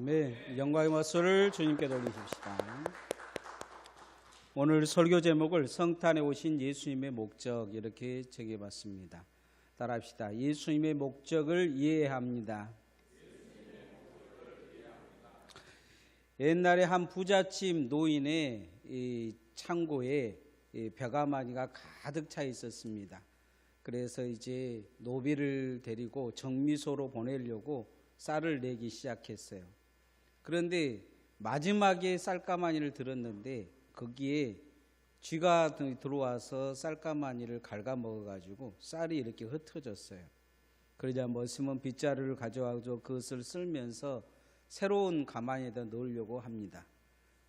아멘. 영광의 말씀을 주님께 돌리십시다. 오늘 설교 제목을 성탄에 오신 예수님의 목적 이렇게 정해봤습니다. 따라합시다. 예수님의 목적을 이해합니다. 옛날에 한 부잣집 노인의 이 창고에 벼가마니가 가득 차 있었습니다. 그래서 이제 노비를 데리고 정미소로 보내려고 쌀을 내기 시작했어요. 그런데 마지막에 쌀가마니를 들었는데 거기에 쥐가 들어와서 쌀가마니를 갉아먹어가지고 쌀이 이렇게 흩어졌어요. 그러자 머슴은 빗자루를 가져와서 그것을 쓸면서 새로운 가마니에다 넣으려고 합니다.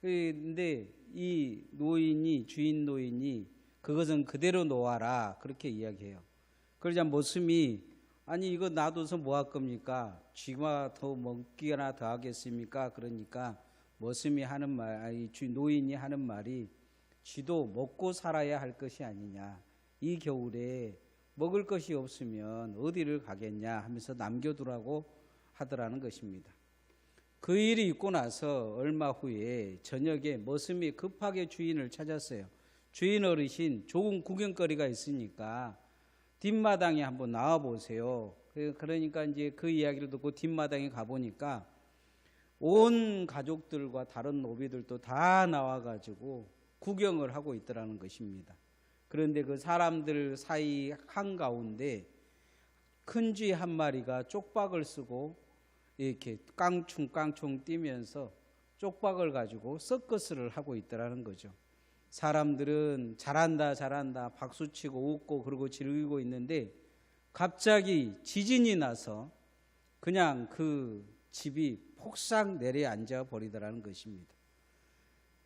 그런데 이 노인이, 주인 노인이 그것은 그대로 놓아라 그렇게 이야기해요. 그러자 머슴이 아니 이거 놔둬서 뭐 할 겁니까? 쥐가 더 먹기나 더 하겠습니까? 그러니까 머슴이 하는 말, 노인이 하는 말이 쥐도 먹고 살아야 할 것이 아니냐. 이 겨울에 먹을 것이 없으면 어디를 가겠냐 하면서 남겨두라고 하더라는 것입니다. 그 일이 있고 나서 얼마 후에 저녁에 머슴이 급하게 주인을 찾았어요. 주인 어르신 좋은 구경거리가 있으니까 뒷마당에 한번 나와 보세요. 그러니까 이제 그 이야기를 듣고 뒷마당에 가보니까 온 가족들과 다른 노비들도 다 나와가지고 구경을 하고 있더라는 것입니다. 그런데 그 사람들 사이 한가운데 큰 쥐 한 마리가 쪽박을 쓰고 이렇게 깡충깡충 뛰면서 쪽박을 가지고 서커스를 하고 있더라는 거죠. 사람들은 잘한다 잘한다 박수치고 웃고 그러고 즐기고 있는데 갑자기 지진이 나서 그냥 그 집이 폭삭 내려앉아 버리더라는 것입니다.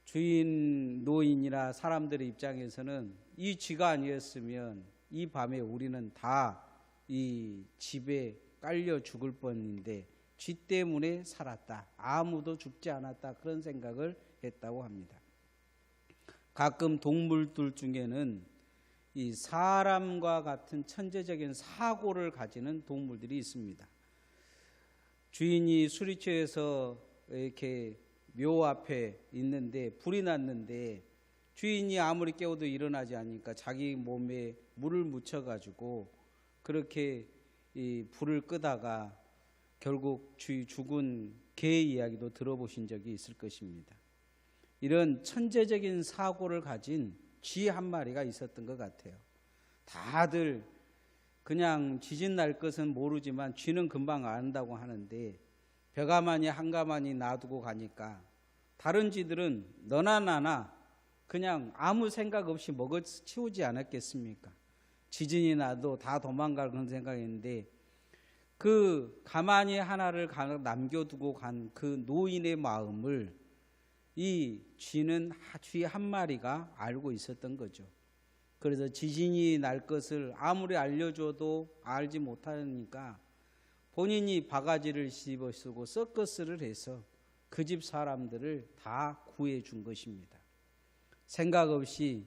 주인 노인이나 사람들의 입장에서는 이 쥐가 아니었으면 이 밤에 우리는 다 이 집에 깔려 죽을 뻔인데 쥐 때문에 살았다. 아무도 죽지 않았다. 그런 생각을 했다고 합니다. 가끔 동물들 중에는 이 사람과 같은 천재적인 사고를 가지는 동물들이 있습니다. 주인이 술이 취해서 이렇게 묘 앞에 있는데 불이 났는데 주인이 아무리 깨워도 일어나지 않으니까 자기 몸에 물을 묻혀가지고 그렇게 이 불을 끄다가 결국 죽은 개 이야기도 들어보신 적이 있을 것입니다. 이런 천재적인 사고를 가진 쥐 한 마리가 있었던 것 같아요. 다들 그냥 지진 날 것은 모르지만 쥐는 금방 안다고 하는데 벼가마니 한가마니 놔두고 가니까 다른 쥐들은 너나 나나 그냥 아무 생각 없이 먹어 치우지 않았겠습니까? 지진이 나도 다 도망갈 그런 생각했는데 그 가마니 하나를 남겨두고 간 그 노인의 마음을 이 쥐는 쥐 한 마리가 알고 있었던 거죠. 그래서 지진이 날 것을 아무리 알려줘도 알지 못하니까 본인이 바가지를 씹어 쓰고 서커스를 해서 그 집 사람들을 다 구해 준 것입니다. 생각 없이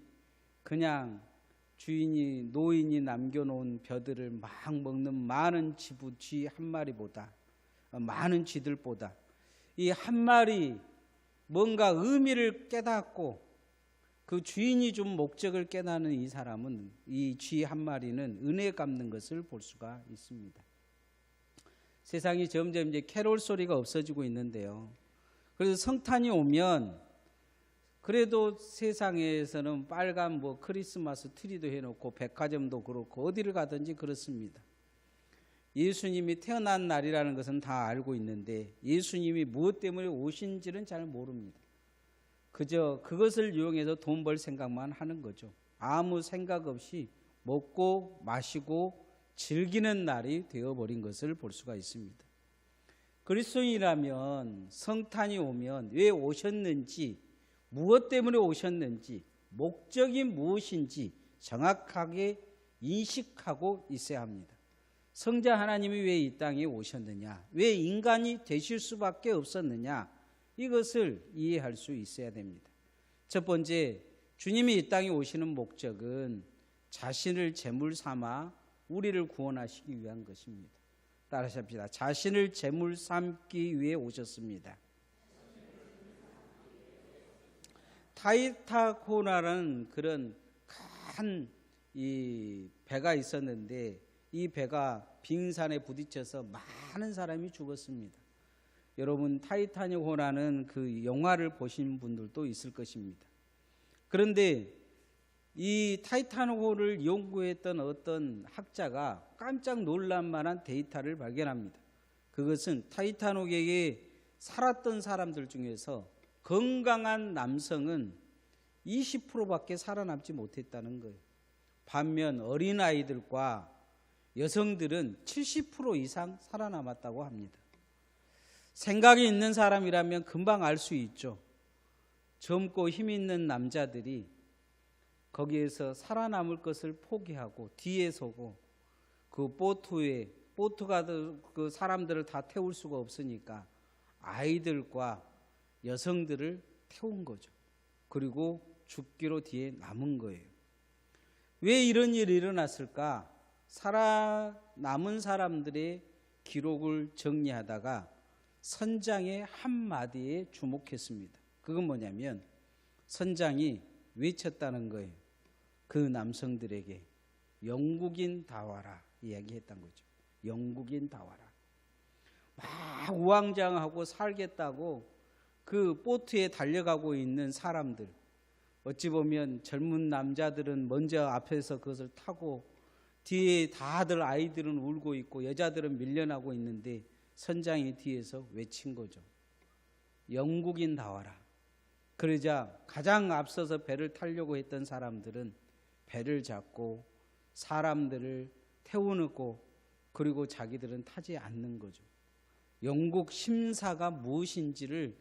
그냥 주인이 노인이 남겨놓은 벼들을 막 먹는 많은 쥐 한 마리보다 많은 쥐들보다 이 한 마리 뭔가 의미를 깨닫고 그 주인이 준 목적을 깨닫는 이 사람은 이 쥐 한 마리는 은혜 갚는 것을 볼 수가 있습니다. 세상이 점점 이제 캐롤 소리가 없어지고 있는데요. 그래서 성탄이 오면 그래도 세상에서는 빨간 뭐 크리스마스 트리도 해놓고 백화점도 그렇고 어디를 가든지 그렇습니다. 예수님이 태어난 날이라는 것은 다 알고 있는데 예수님이 무엇 때문에 오신지는 잘 모릅니다. 그저 그것을 이용해서 돈 벌 생각만 하는 거죠. 아무 생각 없이 먹고 마시고 즐기는 날이 되어버린 것을 볼 수가 있습니다. 그리스도인이라면 성탄이 오면 왜 오셨는지 무엇 때문에 오셨는지 목적이 무엇인지 정확하게 인식하고 있어야 합니다. 성자 하나님이 왜 이 땅에 오셨느냐, 왜 인간이 되실 수밖에 없었느냐, 이것을 이해할 수 있어야 됩니다. 첫 번째, 주님이 이 땅에 오시는 목적은 자신을 제물 삼아 우리를 구원하시기 위한 것입니다. 따라서 합시다. 자신을 제물 삼기 위해 오셨습니다. 타이타코나라는 그런 큰 이 배가 있었는데 이 배가 빙산에 부딪혀서 많은 사람이 죽었습니다. 여러분 타이타닉호라는 그 영화를 보신 분들도 있을 것입니다. 그런데 이 타이타닉호를 연구했던 어떤 학자가 깜짝 놀랄 만한 데이터를 발견합니다. 그것은 타이타닉에 살았던 사람들 중에서 건강한 남성은 20%밖에 살아남지 못했다는 거예요. 반면 어린아이들과 여성들은 70% 이상 살아남았다고 합니다. 생각이 있는 사람이라면 금방 알 수 있죠. 젊고 힘 있는 남자들이 거기에서 살아남을 것을 포기하고 뒤에 서고 그 보트가 그 사람들을 다 태울 수가 없으니까 아이들과 여성들을 태운 거죠. 그리고 죽기로 뒤에 남은 거예요. 왜 이런 일이 일어났을까? 살아남은 사람들의 기록을 정리하다가 선장의 한마디에 주목했습니다. 그건 뭐냐면 선장이 외쳤다는 거예요. 그 남성들에게 영국인 다 와라 이야기했던 거죠. 영국인 다 와라. 막 우왕좌왕하고 살겠다고 그 보트에 달려가고 있는 사람들, 어찌 보면 젊은 남자들은 먼저 앞에서 그것을 타고 뒤에 다들 아이들은 울고 있고 여자들은 밀려나고 있는데 선장이 뒤에서 외친 거죠. 영국인 다 와라. 그러자 가장 앞서서 배를 타려고 했던 사람들은 배를 잡고 사람들을 태우고 그리고 자기들은 타지 않는 거죠. 영국 심사가 무엇인지를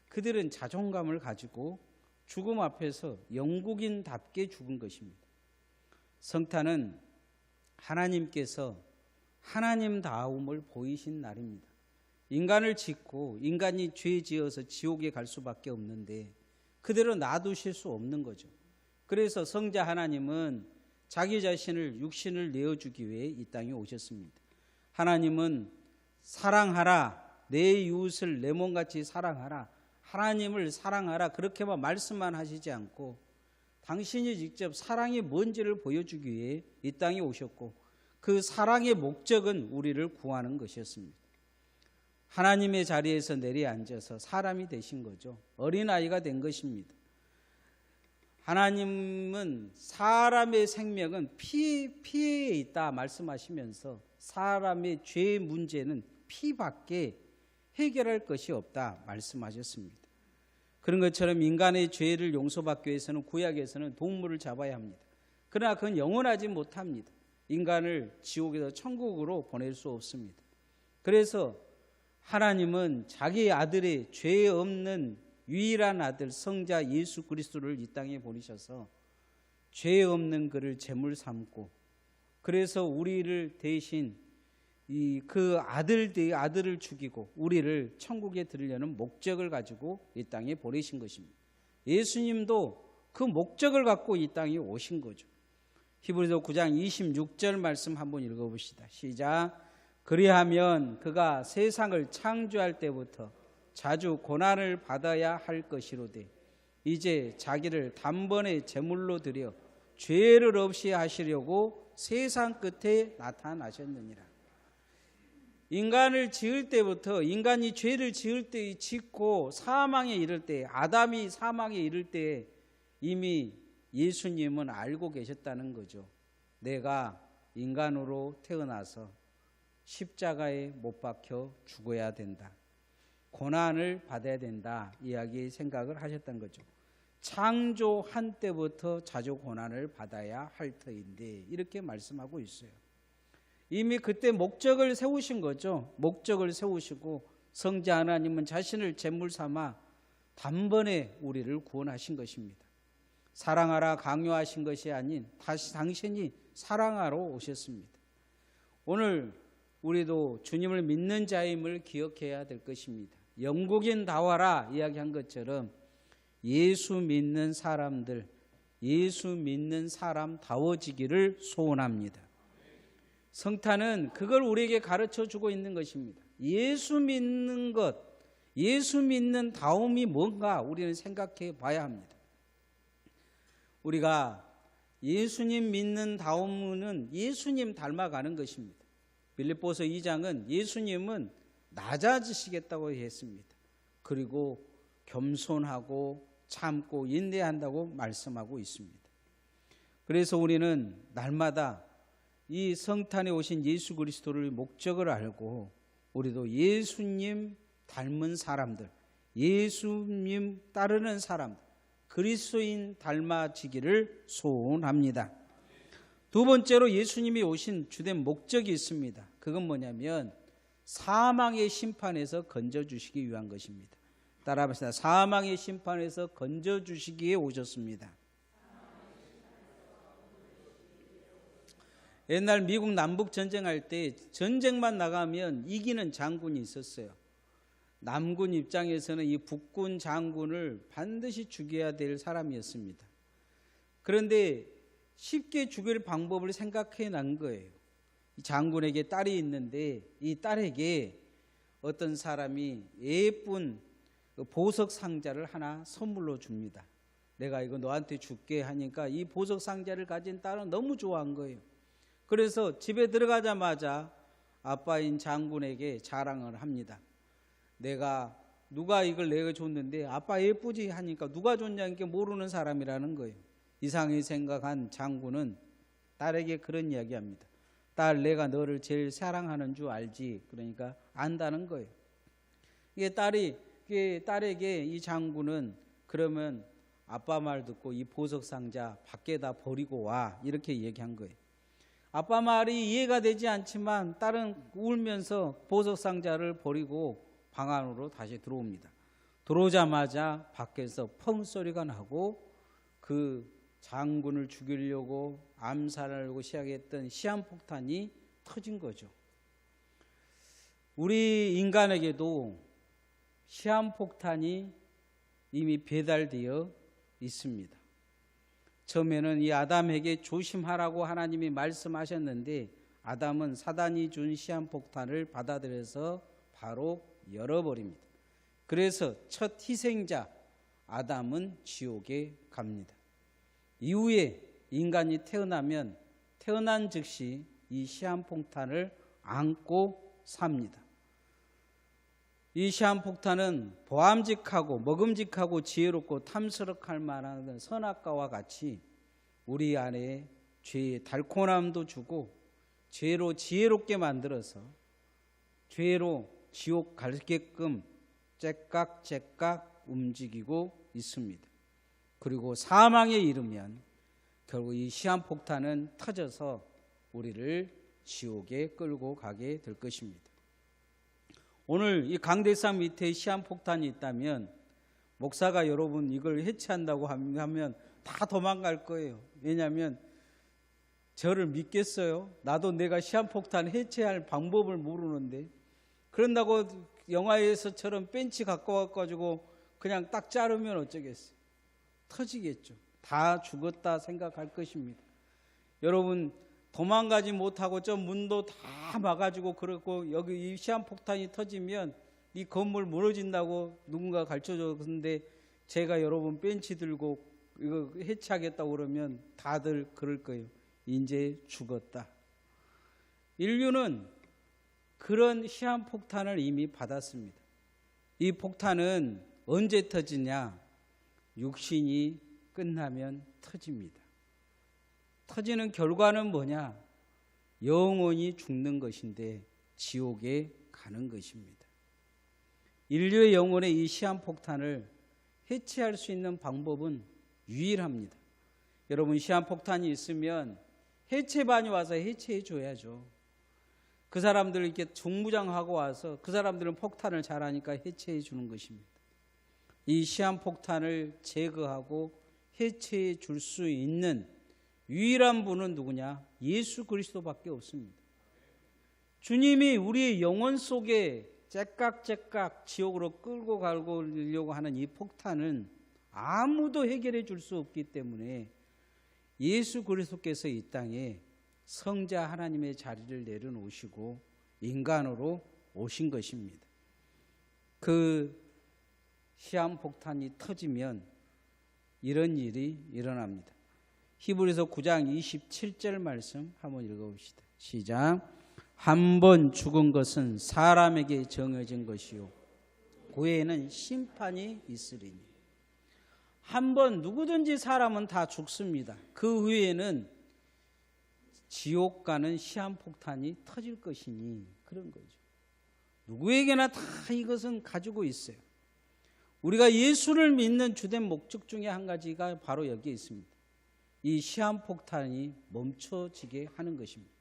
그들은 자존감을 가지고 죽음 앞에서 영국인답게 죽은 것입니다. 성탄은 하나님께서 하나님다움을 보이신 날입니다. 인간을 짓고 인간이 죄 지어서 지옥에 갈 수밖에 없는데 그대로 놔두실 수 없는 거죠. 그래서 성자 하나님은 자기 자신을 육신을 내어주기 위해 이 땅에 오셨습니다. 하나님은 사랑하라, 내 이웃을 내 몸같이 사랑하라, 하나님을 사랑하라 그렇게만 말씀만 하시지 않고 당신이 직접 사랑이 뭔지를 보여주기 위해 이 땅에 오셨고 그 사랑의 목적은 우리를 구하는 것이었습니다. 하나님의 자리에서 내려앉아서 사람이 되신 거죠. 어린아이가 된 것입니다. 하나님은 사람의 생명은 피에 있다 말씀하시면서 사람의 죄의 문제는 피밖에 해결할 것이 없다 말씀하셨습니다. 그런 것처럼 인간의 죄를 용서받기 위해서는 구약에서는 동물을 잡아야 합니다. 그러나 그건 영원하지 못합니다. 인간을 지옥에서 천국으로 보낼 수 없습니다. 그래서 하나님은 자기 아들의 죄 없는 유일한 아들 성자 예수 그리스도를 이 땅에 보내셔서 죄 없는 그를 제물 삼고 그래서 우리를 대신 그 아들을 죽이고 우리를 천국에 들으려는 목적을 가지고 이 땅에 보내신 것입니다. 예수님도 그 목적을 갖고 이 땅에 오신 거죠. 히브리서 9장 26절 말씀 한번 읽어봅시다. 시작. 그리하면 그가 세상을 창조할 때부터 자주 고난을 받아야 할 것이로되 이제 자기를 단번에 제물로 드려 죄를 없이 하시려고 세상 끝에 나타나셨느니라. 인간을 지을 때부터 인간이 죄를 지을 때 짓고 사망에 이를 때 아담이 사망에 이를 때 이미 예수님은 알고 계셨다는 거죠. 내가 인간으로 태어나서 십자가에 못 박혀 죽어야 된다. 고난을 받아야 된다. 이야기 생각을 하셨던 거죠. 창조한 때부터 자주 고난을 받아야 할 터인데 이렇게 말씀하고 있어요. 이미 그때 목적을 세우신 거죠. 목적을 세우시고 성자 하나님은 자신을 제물 삼아 단번에 우리를 구원하신 것입니다. 사랑하라 강요하신 것이 아닌 다시 당신이 사랑하러 오셨습니다. 오늘 우리도 주님을 믿는 자임을 기억해야 될 것입니다. 영국인 다 와라 이야기한 것처럼 예수 믿는 사람들, 예수 믿는 사람다워지기를 소원합니다. 성탄은 그걸 우리에게 가르쳐 주고 있는 것입니다. 예수 믿는 것, 예수 믿는 다움이 뭔가 우리는 생각해 봐야 합니다. 우리가 예수님 믿는 다움은 예수님 닮아가는 것입니다. 빌립보서 2장은 예수님은 낮아지시겠다고 했습니다. 그리고 겸손하고 참고 인내한다고 말씀하고 있습니다. 그래서 우리는 날마다 이 성탄에 오신 예수 그리스도를 목적을 알고 우리도 예수님 닮은 사람들, 예수님 따르는 사람들, 그리스도인 닮아지기를 소원합니다. 두 번째로 예수님이 오신 주된 목적이 있습니다. 그건 뭐냐면 사망의 심판에서 건져주시기 위한 것입니다. 따라합시다. 사망의 심판에서 건져주시기에 오셨습니다. 옛날 미국 남북 전쟁할 때 전쟁만 나가면 이기는 장군이 있었어요. 남군 입장에서는 이 북군 장군을 반드시 죽여야 될 사람이었습니다. 그런데 쉽게 죽일 방법을 생각해 난 거예요. 이 장군에게 딸이 있는데 이 딸에게 어떤 사람이 예쁜 보석 상자를 하나 선물로 줍니다. 내가 이거 너한테 줄게 하니까 이 보석 상자를 가진 딸은 너무 좋아한 거예요. 그래서 집에 들어가자마자 아빠인 장군에게 자랑을 합니다. 누가 이걸 내가 줬는데 아빠 예쁘지 하니까 누가 줬냐니까 모르는 사람이라는 거예요. 이상하게 생각한 장군은 딸에게 그런 이야기합니다. 딸, 내가 너를 제일 사랑하는 줄 알지? 그러니까 안다는 거예요. 이게 딸에게 이 장군은 그러면 아빠 말 듣고 이 보석 상자 밖에다 버리고 와, 이렇게 얘기한 거예요. 아빠 말이 이해가 되지 않지만 딸은 울면서 보석 상자를 버리고 방 안으로 다시 들어옵니다. 들어오자마자 밖에서 펑 소리가 나고 그 장군을 죽이려고 암살하려고 시작했던 시한폭탄이 터진 거죠. 우리 인간에게도 시한폭탄이 이미 배달되어 있습니다. 처음에는 이 아담에게 조심하라고 하나님이 말씀하셨는데 아담은 사단이 준 시한폭탄을 받아들여서 바로 열어버립니다. 그래서 첫 희생자 아담은 지옥에 갑니다. 이후에 인간이 태어나면 태어난 즉시 이 시한폭탄을 안고 삽니다. 이 시한폭탄은 보암직하고 먹음직하고 지혜롭고 탐스럽할 만한 선악과와 같이 우리 안에 죄의 달콤함도 주고 죄로 지혜롭게 만들어서 죄로 지옥 가게끔 째깍째깍 움직이고 있습니다. 그리고 사망에 이르면 결국 이 시한폭탄은 터져서 우리를 지옥에 끌고 가게 될 것입니다. 오늘 이 강대상 밑에 시한폭탄이 있다면 목사가 여러분 이걸 해체한다고 하면 다 도망갈 거예요. 왜냐하면 저를 믿겠어요? 나도 내가 시한폭탄 해체할 방법을 모르는데 그런다고 영화에서처럼 벤치 갖고 와가지고 그냥 딱 자르면 어쩌겠어요? 터지겠죠. 다 죽었다 생각할 것입니다. 여러분 도망가지 못하고 저 문도 다 막아주고 그렇고 여기 이 시한폭탄이 터지면 이 건물 무너진다고 누군가 가르쳐줬는데 제가 여러분 벤치 들고 이거 해체하겠다고 그러면 다들 그럴 거예요. 이제 죽었다. 인류는 그런 시한폭탄을 이미 받았습니다. 이 폭탄은 언제 터지냐? 육신이 끝나면 터집니다. 터지는 결과는 뭐냐? 영원히 죽는 것인데 지옥에 가는 것입니다. 인류의 영혼의 이 시한폭탄을 해체할 수 있는 방법은 유일합니다. 여러분 시한폭탄이 있으면 해체반이 와서 해체해 줘야죠. 그 사람들 이렇게 중무장하고 와서 그 사람들은 폭탄을 잘하니까 해체해 주는 것입니다. 이 시한폭탄을 제거하고 해체해 줄 수 있는 유일한 분은 누구냐? 예수 그리스도밖에 없습니다. 주님이 우리의 영혼 속에 째깍째깍 지옥으로 끌고 가려고 하는 이 폭탄은 아무도 해결해 줄 수 없기 때문에 예수 그리스도께서 이 땅에 성자 하나님의 자리를 내려놓으시고 인간으로 오신 것입니다. 그 시한폭탄이 터지면 이런 일이 일어납니다. 히브리서 9장 27절 말씀 한번 읽어봅시다. 시작. 한 번 죽은 것은 사람에게 정해진 것이요 그 후에는 심판이 있으리니. 한 번 누구든지 사람은 다 죽습니다. 그 후에는 지옥 가는 시한폭탄이 터질 것이니 그런 거죠. 누구에게나 다 이것은 가지고 있어요. 우리가 예수를 믿는 주된 목적 중에 한 가지가 바로 여기에 있습니다. 이 시한폭탄이 멈춰지게 하는 것입니다.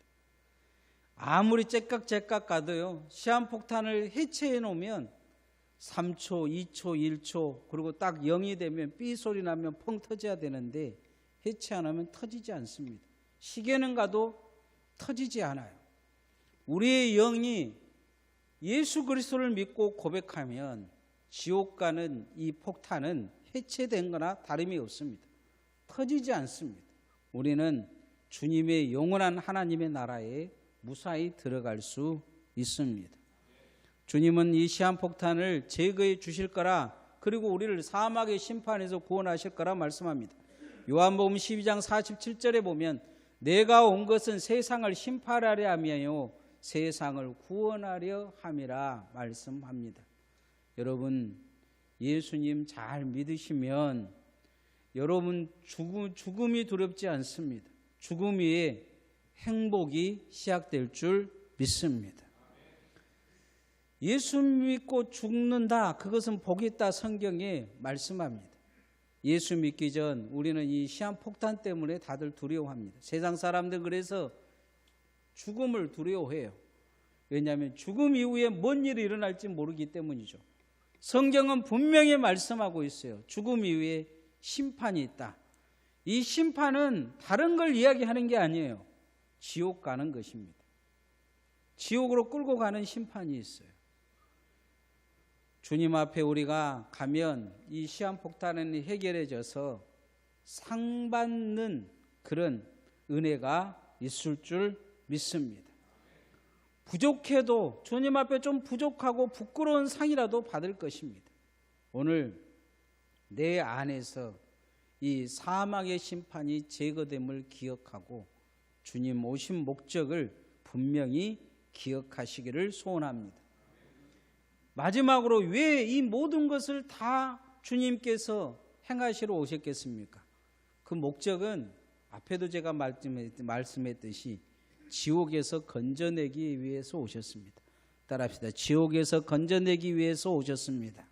아무리 째깍째깍 가도요, 시한폭탄을 해체해 놓으면 3초, 2초, 1초 그리고 딱 0이 되면 삐 소리 나면 펑 터져야 되는데 해체 안 하면 터지지 않습니다. 시계는 가도 터지지 않아요. 우리의 영이 예수 그리스도를 믿고 고백하면 지옥 가는 이 폭탄은 해체된 거나 다름이 없습니다. 터지지 않습니다. 우리는 주님의 영원한 하나님의 나라에 무사히 들어갈 수 있습니다. 주님은 이 시한폭탄을 제거해 주실 거라, 그리고 우리를 사막의 심판에서 구원하실 거라 말씀합니다. 요한복음 12장 47절에 보면 내가 온 것은 세상을 심판하려 함이요 세상을 구원하려 함이라 말씀합니다. 여러분, 예수님 잘 믿으시면 여러분 죽음이 두렵지 않습니다. 죽음 위에 행복이 시작될 줄 믿습니다. 예수 믿고 죽는다, 그것은 복이 있다 성경에 말씀합니다. 예수 믿기 전 우리는 이 시한폭탄 때문에 다들 두려워합니다. 세상 사람들 그래서 죽음을 두려워해요. 왜냐하면 죽음 이후에 뭔 일이 일어날지 모르기 때문이죠. 성경은 분명히 말씀하고 있어요. 죽음 이후에 심판이 있다. 이 심판은 다른 걸 이야기하는 게 아니에요. 지옥 가는 것입니다. 지옥으로 끌고 가는 심판이 있어요. 주님 앞에 우리가 가면 이 시한폭탄은 해결해져서 상 받는 그런 은혜가 있을 줄 믿습니다. 부족해도 주님 앞에 좀 부족하고 부끄러운 상이라도 받을 것입니다. 오늘 내 안에서 이 사망의 심판이 제거됨을 기억하고 주님 오신 목적을 분명히 기억하시기를 소원합니다. 마지막으로 왜 이 모든 것을 다 주님께서 행하시러 오셨겠습니까? 그 목적은 앞에도 제가 말씀했듯이 지옥에서 건져내기 위해서 오셨습니다. 따라합시다. 지옥에서 건져내기 위해서 오셨습니다.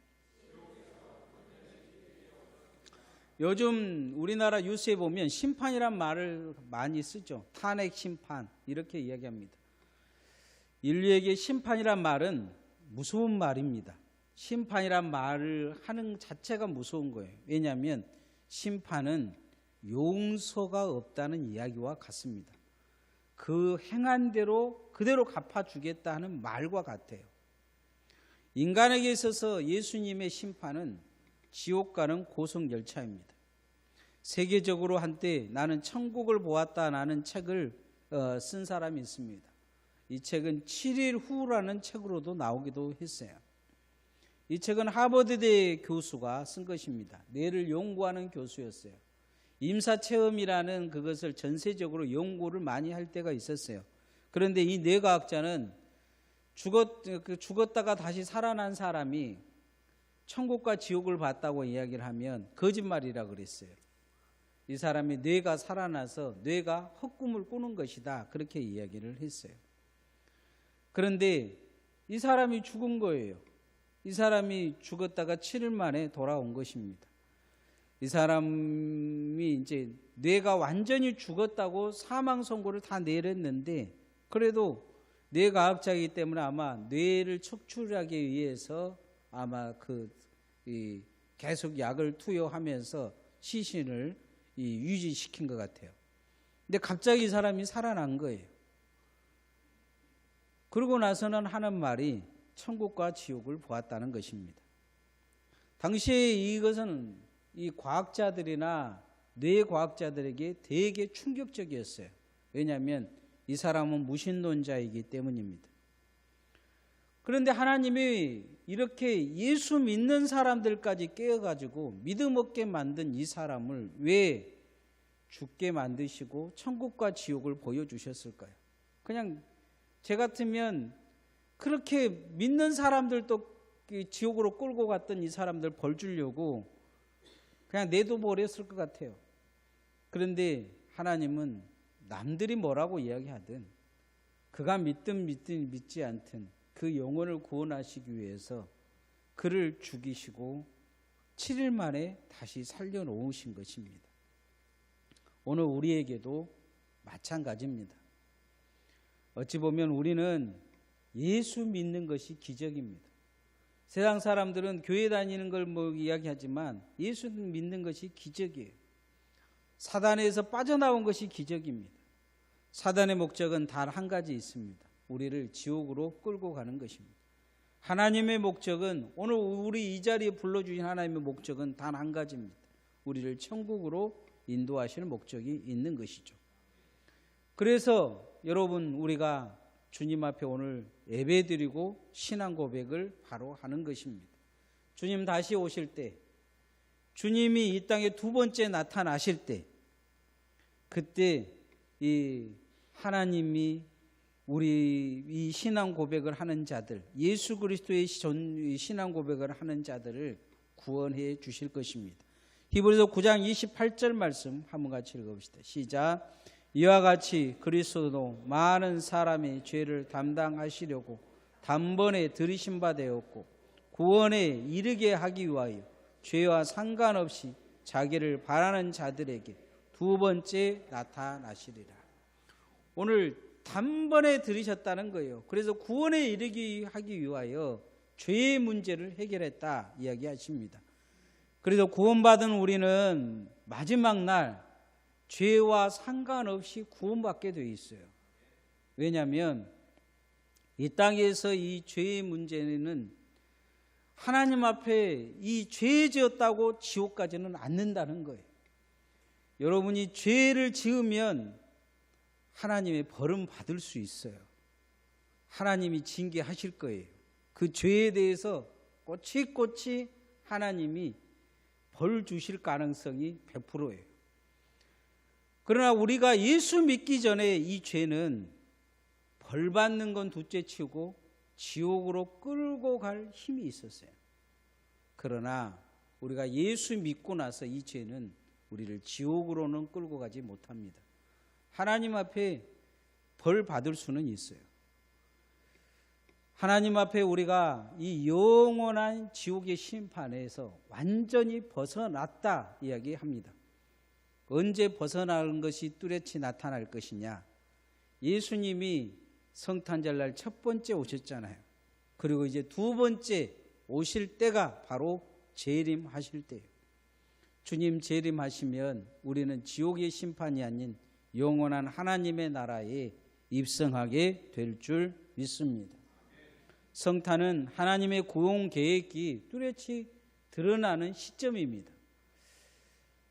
요즘 우리나라 뉴스에 보면 심판이란 말을 많이 쓰죠. 탄핵 심판 이렇게 이야기합니다. 인류에게 심판이란 말은 무서운 말입니다. 심판이란 말을 하는 자체가 무서운 거예요. 왜냐하면 심판은 용서가 없다는 이야기와 같습니다. 그 행한 대로 그대로 갚아주겠다 하는 말과 같아요. 인간에게 있어서 예수님의 심판은 지옥 가는 고속열차입니다. 세계적으로 한때 나는 천국을 보았다라는 책을 쓴 사람이 있습니다. 이 책은 7일 후라는 책으로도 나오기도 했어요. 이 책은 하버드대 교수가 쓴 것입니다. 뇌를 연구하는 교수였어요. 임사체험이라는 그것을 전세적으로 연구를 많이 할 때가 있었어요. 그런데 이 뇌과학자는 죽었다가 다시 살아난 사람이 천국과 지옥을 봤다고 이야기를 하면 거짓말이라 그랬어요. 이 사람이 뇌가 살아나서 뇌가 헛꿈을 꾸는 것이다, 그렇게 이야기를 했어요. 그런데 이 사람이 죽은 거예요. 이 사람이 죽었다가 7일 만에 돌아온 것입니다. 이 사람이 이제 뇌가 완전히 죽었다고 사망 선고를 다 내렸는데, 그래도 뇌과학자이기 때문에 아마 뇌를 척출하기 위해서 아마 계속 약을 투여하면서 시신을 유지시킨 것 같아요. 근데 갑자기 이 사람이 살아난 거예요. 그러고 나서는 하는 말이 천국과 지옥을 보았다는 것입니다. 당시에 이것은 이 과학자들이나 뇌과학자들에게 되게 충격적이었어요. 왜냐하면 이 사람은 무신론자이기 때문입니다. 그런데 하나님이 이렇게 예수 믿는 사람들까지 깨어가지고 믿음 없게 만든 이 사람을 왜 죽게 만드시고 천국과 지옥을 보여주셨을까요? 그냥 제 같으면 그렇게 믿는 사람들도 지옥으로 끌고 갔던 이 사람들 벌 주려고 그냥 내둬버렸을 것 같아요. 그런데 하나님은 남들이 뭐라고 이야기하든 그가 믿든 믿지 않든 그 영혼을 구원하시기 위해서 그를 죽이시고 7일 만에 다시 살려놓으신 것입니다. 오늘 우리에게도 마찬가지입니다. 어찌 보면 우리는 예수 믿는 것이 기적입니다. 세상 사람들은 교회 다니는 걸 이야기하지만 예수 믿는 것이 기적이에요. 사단에서 빠져나온 것이 기적입니다. 사단의 목적은 단 한 가지 있습니다. 우리를 지옥으로 끌고 가는 것입니다. 하나님의 목적은 오늘 우리 이 자리에 불러주신 하나님의 목적은 단 한 가지입니다. 우리를 천국으로 인도하실 목적이 있는 것이죠. 그래서 여러분 우리가 주님 앞에 오늘 예배드리고 신앙 고백을 바로 하는 것입니다. 주님 다시 오실 때, 주님이 이 땅에 두 번째 나타나실 때, 그때 이 하나님이 우리 이 신앙 고백을 하는 자들, 예수 그리스도의 신앙 고백을 하는 자들을 구원해 주실 것입니다. 히브리서 9장 28절 말씀 한번 같이 읽어봅시다. 시작. 이와 같이 그리스도도 많은 사람의 죄를 담당하시려고 단번에 들이신 바 되었고 구원에 이르게 하기 위하여 죄와 상관없이 자기를 바라는 자들에게 두 번째 나타나시리라. 오늘 단번에 들이셨다는 거예요. 그래서 구원에 이르게 하기 위하여 죄의 문제를 해결했다 이야기하십니다. 그래서 구원받은 우리는 마지막 날 죄와 상관없이 구원받게 되어 있어요. 왜냐하면 이 땅에서 이 죄의 문제는 하나님 앞에 이 죄 지었다고 지옥 가지는 않는다는 거예요. 여러분이 죄를 지으면 하나님의 벌은 받을 수 있어요. 하나님이 징계하실 거예요. 그 죄에 대해서 꼬치꼬치 하나님이 벌 주실 가능성이 100%예요. 그러나 우리가 예수 믿기 전에 이 죄는 벌 받는 건 둘째치고 지옥으로 끌고 갈 힘이 있었어요. 그러나 우리가 예수 믿고 나서 이 죄는 우리를 지옥으로는 끌고 가지 못합니다. 하나님 앞에 벌 받을 수는 있어요. 하나님 앞에 우리가 이 영원한 지옥의 심판에서 완전히 벗어났다 이야기합니다. 언제 벗어나는 것이 뚜렷이 나타날 것이냐? 예수님이 성탄절날 첫 번째 오셨잖아요. 그리고 이제 두 번째 오실 때가 바로 재림하실 때예요. 주님 재림하시면 우리는 지옥의 심판이 아닌 영원한 하나님의 나라에 입성하게 될 줄 믿습니다. 성탄은 하나님의 구원 계획이 뚜렷이 드러나는 시점입니다.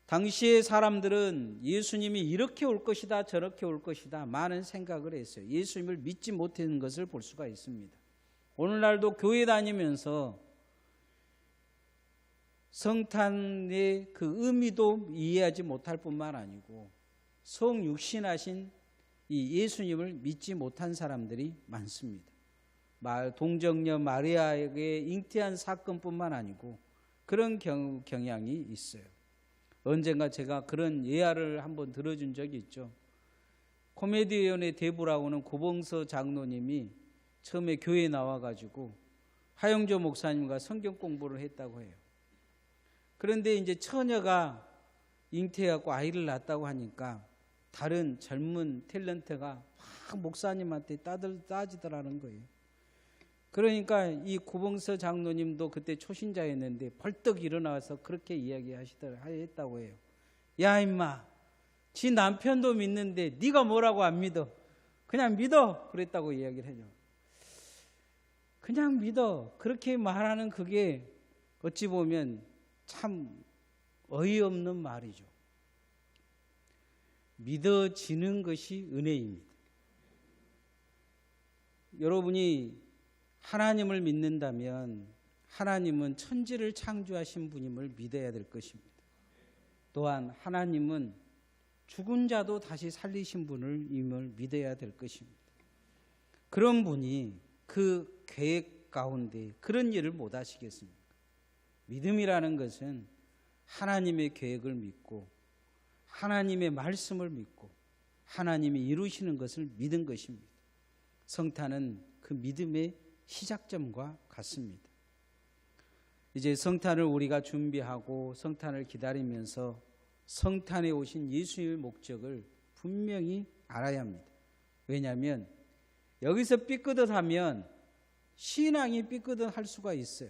당시의 사람들은 예수님이 이렇게 올 것이다 저렇게 올 것이다 많은 생각을 했어요. 예수님을 믿지 못하는 것을 볼 수가 있습니다. 오늘날도 교회 다니면서 성탄의 그 의미도 이해하지 못할 뿐만 아니고 성육신하신 이 예수님을 믿지 못한 사람들이 많습니다. 동정녀 마리아에게 잉태한 사건뿐만 아니고 그런 경향이 있어요. 언젠가 제가 그런 예화를 한번 들어준 적이 있죠. 코미디언의 대부라고는 고봉서 장로님이 처음에 교회에 나와가지고 하영조 목사님과 성경 공부를 했다고 해요. 그런데 이제 처녀가 잉태하고 아이를 낳았다고 하니까 다른 젊은 탤런트가 막 목사님한테 따지더라는 거예요. 그러니까 이 고봉서 장로님도 그때 초신자였는데 벌떡 일어나서 그렇게 이야기했다고 해요. 야 임마, 지 남편도 믿는데 네가 뭐라고 안 믿어? 그냥 믿어. 그랬다고 이야기를 해요. 그냥 믿어. 그렇게 말하는 그게 어찌 보면 참 어이없는 말이죠. 믿어지는 것이 은혜입니다. 여러분이 하나님을 믿는다면 하나님은 천지를 창조하신 분임을 믿어야 될 것입니다. 또한 하나님은 죽은 자도 다시 살리신 분임을 믿어야 될 것입니다. 그런 분이 그 계획 가운데 그런 일을 못 하시겠습니까? 믿음이라는 것은 하나님의 계획을 믿고 하나님의 말씀을 믿고 하나님이 이루시는 것을 믿은 것입니다. 성탄은 그 믿음의 시작점과 같습니다. 이제 성탄을 우리가 준비하고 성탄을 기다리면서 성탄에 오신 예수님의 목적을 분명히 알아야 합니다. 왜냐하면 여기서 삐끗하면 신앙이 삐끗할 수가 있어요.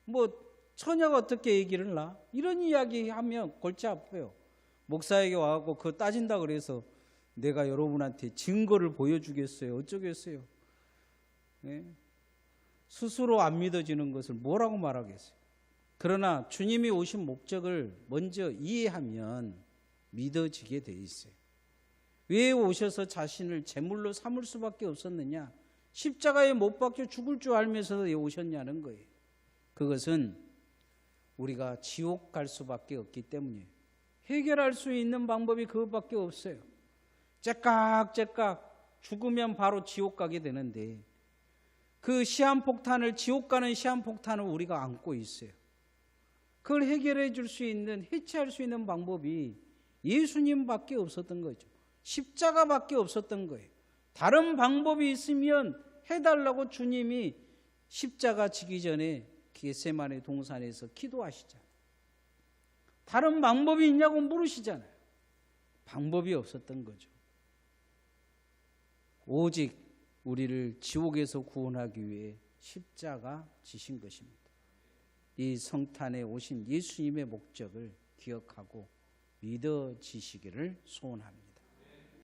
뭐 처녀가 어떻게 얘기를 나? 이런 이야기하면 골치 아파요. 목사에게 와갖고 그거 따진다 그래서 내가 여러분한테 증거를 보여주겠어요? 어쩌겠어요? 네? 스스로 안 믿어지는 것을 뭐라고 말하겠어요? 그러나 주님이 오신 목적을 먼저 이해하면 믿어지게 돼 있어요. 왜 오셔서 자신을 제물로 삼을 수밖에 없었느냐? 십자가에 못 박혀 죽을 줄 알면서도 왜 오셨냐는 거예요. 그것은 우리가 지옥 갈 수밖에 없기 때문이에요. 해결할 수 있는 방법이 그것밖에 없어요. 째깍째깍 죽으면 바로 지옥 가게 되는데 그 시한폭탄을, 지옥 가는 시한폭탄을 우리가 안고 있어요. 그걸 해결해 줄 수 있는, 해체할 수 있는 방법이 예수님밖에 없었던 거죠. 십자가밖에 없었던 거예요. 다른 방법이 있으면 해달라고 주님이 십자가 지기 전에 겟세마네 동산에서 기도하시잖아요. 다른 방법이 있냐고 물으시잖아요. 방법이 없었던 거죠. 오직 우리를 지옥에서 구원하기 위해 십자가 지신 것입니다. 이 성탄에 오신 예수님의 목적을 기억하고 믿어지시기를 소원합니다.